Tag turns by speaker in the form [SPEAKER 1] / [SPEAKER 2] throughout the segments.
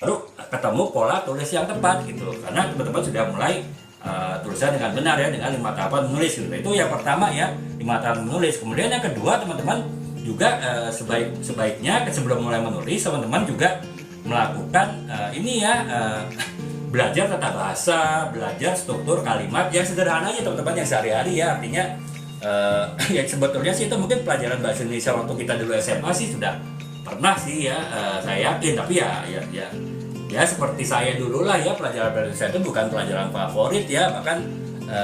[SPEAKER 1] baru ketemu pola tulis yang tepat gitu. Karena teman-teman sudah mulai tulisan dengan benar ya, dengan 5 tahapan menulis gitu. Itu yang pertama ya, 5 tahapan menulis. Kemudian yang kedua, teman-teman juga sebaiknya sebelum mulai menulis, teman-teman juga melakukan ini ya, belajar tata bahasa, belajar struktur kalimat yang sederhana aja teman-teman, yang sehari-hari ya. Artinya ya sebetulnya sih itu mungkin pelajaran bahasa Indonesia waktu kita dulu SMA sih sudah pernah sih ya, saya yakin. Tapi ya seperti saya dulu lah ya, pelajaran bahasa Indonesia itu bukan pelajaran favorit ya, bahkan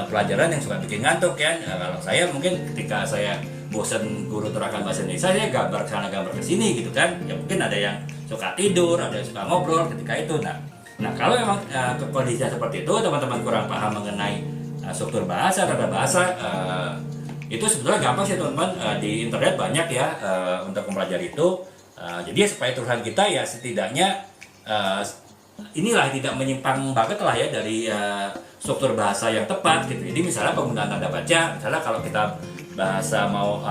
[SPEAKER 1] pelajaran yang suka bikin ngantuk ya. Kalau saya mungkin ketika saya bosan guru terangkan bahasa Indonesia, saya gambar sana gambar ke sini gitu kan. Ya mungkin ada yang suka tidur, ada yang suka ngobrol ketika itu. Nah kalau memang kondisinya seperti itu, teman-teman kurang paham mengenai struktur bahasa, tata bahasa, itu sebetulnya gampang sih teman-teman. Di internet banyak ya untuk mempelajari itu. Jadi supaya tulisan kita ya setidaknya inilah tidak menyimpang banget lah ya dari struktur bahasa yang tepat gitu. Jadi misalnya penggunaan tanda baca, misalnya kalau kita bahasa mau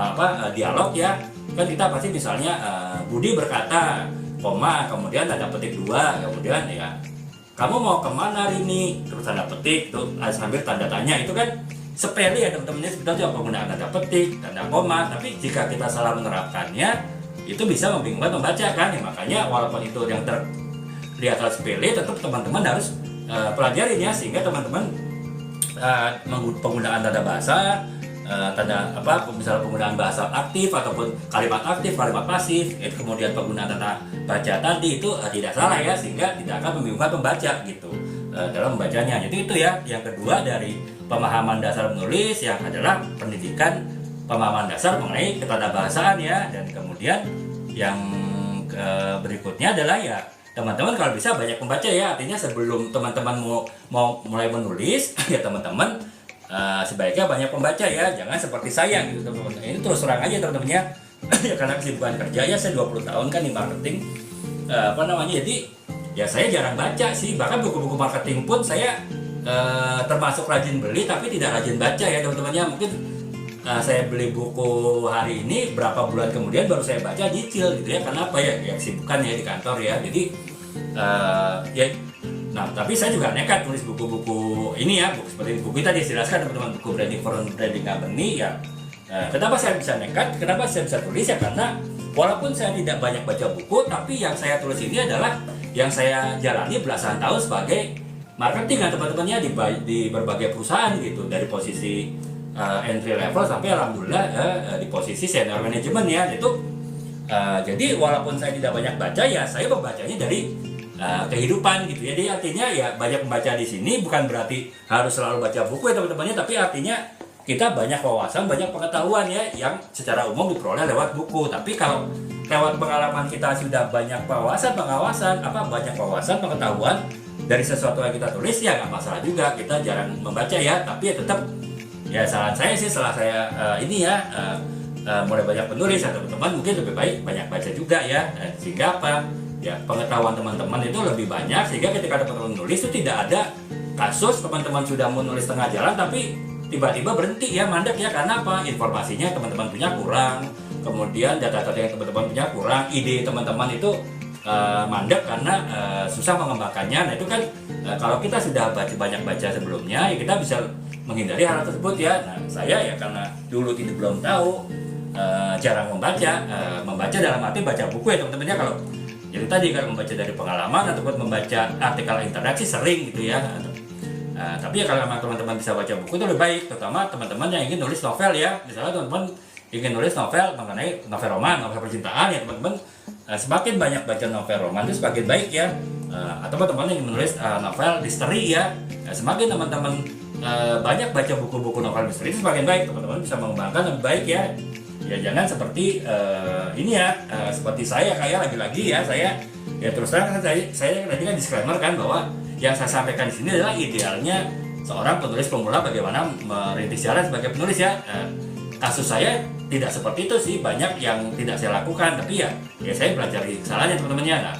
[SPEAKER 1] dialog ya, kan kita pasti misalnya Budi berkata, koma, kemudian tanda petik 2, kemudian ya kamu mau kemana hari ini, terus tanda petik tuh sambil tanda tanya. Itu kan sepele ya teman-teman, sebetulnya penggunaan tanda petik, tanda koma, tapi jika kita salah menerapkannya itu bisa membingungkan pembaca kan ya. Makanya walaupun itu yang terlihat sepele, tetap teman-teman harus pelajarin ya, sehingga teman-teman penggunaan tanda bahasa, tanda misalnya penggunaan bahasa aktif ataupun kalimat aktif, kalimat pasif, kemudian penggunaan tanda baca tadi itu tidak salah ya, sehingga tidak akan membingungkan pembaca gitu dalam membacanya. Jadi itu ya yang kedua dari pemahaman dasar menulis, yang adalah pendidikan pemahaman dasar mengenai ketatahahasaan ya. Dan kemudian yang berikutnya adalah ya teman-teman kalau bisa banyak membaca ya. Artinya sebelum teman-teman mau mulai menulis ya teman-teman sebaiknya banyak membaca ya, jangan seperti saya gitu teman-teman. Ini terus terang aja teman-teman ya. Ya karena kesibukan kerja ya, saya 20 tahun kan di marketing, jadi ya saya jarang baca sih. Bahkan buku-buku marketing pun saya termasuk rajin beli tapi tidak rajin baca ya teman-teman ya. Mungkin saya beli buku hari ini, berapa bulan kemudian baru saya baca, nyicil gitu ya. Kenapa ya? Ya kesibukan ya di kantor ya. Jadi tapi saya juga nekat tulis buku-buku ini ya, buku seperti buku tadi dijelaskan teman-teman, buku Branding for Branding Company ya. Kenapa saya bisa nekat? Kenapa saya bisa tulis ya? Karena walaupun saya tidak banyak baca buku, tapi yang saya tulis ini adalah yang saya jalani belasan tahun sebagai marketing kan teman-temannya di berbagai perusahaan gitu, dari posisi entry level sampai alhamdulillah di posisi senior manajemen ya. Itu jadi walaupun saya tidak banyak baca ya, saya membacanya dari kehidupan gitu ya. Jadi artinya ya banyak membaca di sini bukan berarti harus selalu baca buku ya teman-temannya, tapi artinya kita banyak wawasan, banyak pengetahuan ya yang secara umum diperoleh lewat buku. Tapi kalau lewat pengalaman kita sudah banyak banyak wawasan, pengetahuan dari sesuatu yang kita tulis ya nggak masalah juga kita jarang membaca ya. Tapi ya tetap ya saran saya sih, setelah saya mulai banyak menulis ya teman-teman mungkin lebih baik banyak baca juga ya. Sehingga ya pengetahuan teman-teman itu lebih banyak, sehingga ketika teman-teman menulis itu tidak ada kasus teman-teman sudah menulis tengah jalan tapi tiba-tiba berhenti ya, mandek ya. Karena apa? Informasinya teman-teman punya kurang, kemudian data-data yang teman-teman punya kurang, ide teman-teman itu mandek karena susah mengembangkannya. Nah itu kan kalau kita sudah banyak baca sebelumnya ya kita bisa menghindari hal tersebut ya. Nah saya ya karena dulu belum tahu, jarang membaca dalam arti baca buku ya teman-teman ya. Kalau itu tadi kalau membaca dari pengalaman ataupun membaca artikel internet sih sering gitu ya. Tapi ya kalau memang teman-teman bisa baca buku itu lebih baik, terutama teman-teman yang ingin nulis novel ya. Misalnya teman-teman ingin nulis novel mengenai novel roman, novel percintaan ya teman-teman, semakin banyak baca novel roman itu semakin baik ya. Atau teman-teman yang menulis novel misteri ya, semakin teman-teman banyak baca buku-buku novel misteri itu semakin baik, teman-teman bisa mengembangkan lebih baik ya. Ya jangan seperti ini ya, seperti saya kayak lagi-lagi ya, saya ya terus terang saya tadi kan disclaimer kan bahwa yang saya sampaikan di sini adalah idealnya seorang penulis pemula bagaimana merintis jalan sebagai penulis ya. Kasus saya tidak seperti itu sih, banyak yang tidak saya lakukan, tapi ya saya belajar dari kesalahannya teman-temannya. Nah